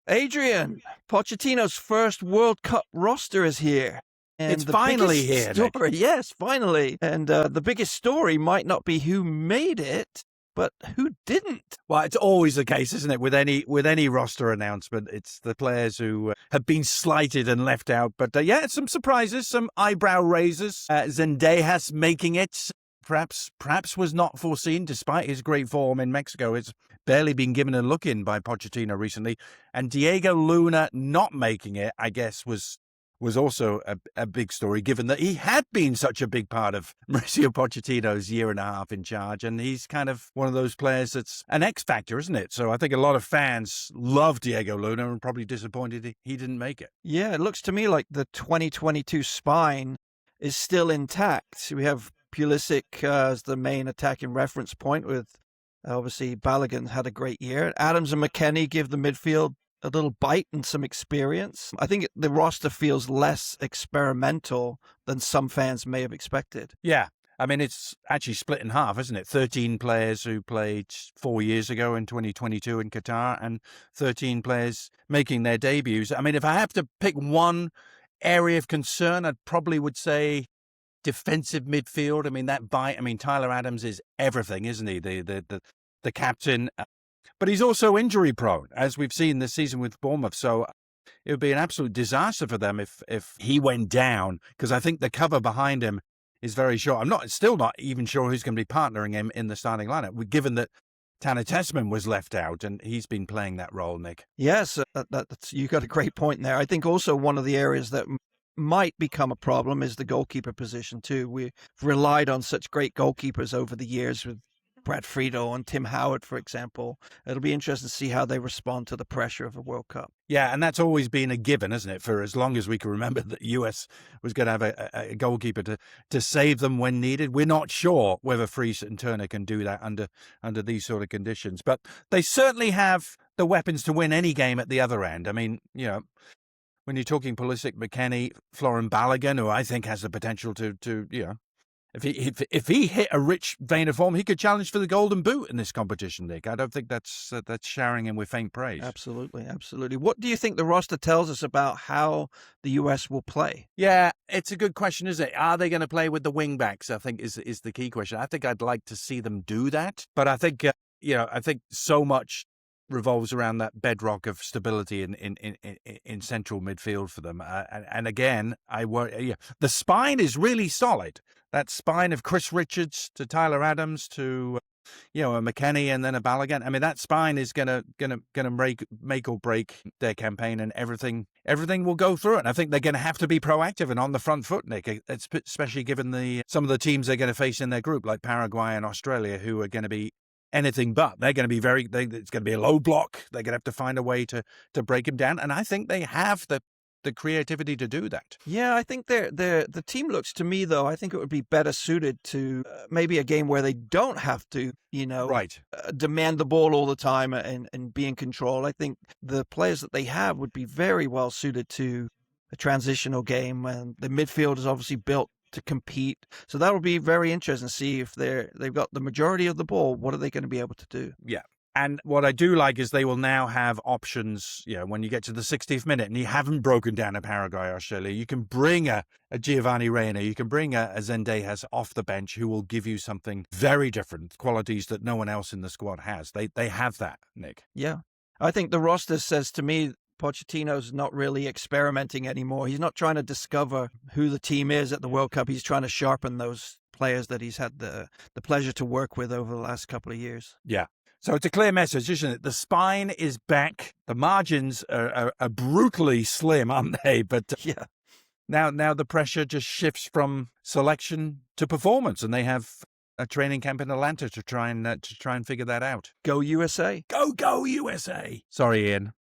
Adrian, Pochettino's first World Cup roster is here. And it's finally here, Nick. Yes, finally. And the biggest story might not be who made it, but who didn't. Well, it's always the case, isn't it? With any roster announcement, it's the players who have been slighted and left out. But yeah, some surprises, some eyebrow raisers. Zendejas making it. Perhaps was not foreseen, despite his great form in Mexico. It's barely been given a look in by Pochettino recently. And Diego Luna not making it, I guess, was also a big story, given that he had been such a big part of Mauricio Pochettino's year and a half in charge. And he's kind of one of those players that's an X factor, isn't it? So I think a lot of fans love Diego Luna and probably disappointed he didn't make it. Yeah, it looks to me like the 2022 spine is still intact. We have Pulisic as the main attacking reference point, with obviously Balogun had a great year. Adams and McKennie give the midfield a little bite and some experience. I think the roster feels less experimental than some fans may have expected. Yeah. I mean, it's actually split in half, isn't it? 13 players who played 4 years ago in 2022 in Qatar, and 13 players making their debuts. I mean, if I have to pick one area of concern, I probably would say defensive midfield. I mean, that bite. I mean, Tyler Adams is everything, isn't he? The captain. But he's also injury prone, as we've seen this season with Bournemouth. So it would be an absolute disaster for them if he went down, because I think the cover behind him is very short. I'm still not even sure who's going to be partnering him in the starting lineup, given that Tanner Tessman was left out and he's been playing that role, Nick. Yes, that's, you got a great point there. I think also one of the areas that might become a problem is the goalkeeper position too. We've relied on such great goalkeepers over the years, with Brad Friedel and Tim Howard, for example. It'll be interesting to see how they respond to the pressure of a World Cup. Yeah, and that's always been a given, isn't it? For as long as we can remember, that the US was going to have a goalkeeper to save them when needed. We're not sure whether Fries and Turner can do that under these sort of conditions. But they certainly have the weapons to win any game at the other end. I mean, when you're talking Pulisic, McKennie, Florent Balogun, who I think has the potential to if he hit a rich vein of form, he could challenge for the Golden Boot in this competition, Nick. I don't think that's showering him with faint praise. Absolutely. What do you think the roster tells us about how the US will play? Yeah, it's a good question, isn't it? Are they going to play with the wing backs? I think is the key question. I think I'd like to see them do that, but I think I think so much revolves around that bedrock of stability in central midfield for them. And again, the spine is really solid. That spine of Chris Richards to Tyler Adams to a McKennie and then a Balogun. I mean, that spine is gonna make or break their campaign, and everything will go through it. And I think they're gonna have to be proactive and on the front foot, Nick. Especially given some of the teams they're going to face in their group, like Paraguay and Australia, who are going to be anything but. They're going to be it's going to be a low block. They're going to have to find a way to break him down, and I think they have the creativity to do that. Yeah, I think the team looks to me, though, I think it would be better suited to maybe a game where they don't have to, demand the ball all the time and be in control. I think the players that they have would be very well suited to a transitional game, and the midfield is obviously built to compete. So that will be very interesting to see if they've got the majority of the ball. What are they going to be able to do? Yeah. And what I do like is they will now have options, when you get to the 60th minute and you haven't broken down a Paraguay, Australia, you can bring a Giovanni Reina, you can bring a Zendejas off the bench who will give you something very different, qualities that no one else in the squad has. They have that, Nick. Yeah. I think the roster says to me, Pochettino's not really experimenting anymore. He's not trying to discover who the team is at the World Cup. He's trying to sharpen those players that he's had the pleasure to work with over the last couple of years. Yeah. So it's a clear message, isn't it? The spine is back. The margins are brutally slim, aren't they? But yeah, now the pressure just shifts from selection to performance, and they have a training camp in Atlanta to try and figure that out. Go USA! Go USA! Sorry, Ian.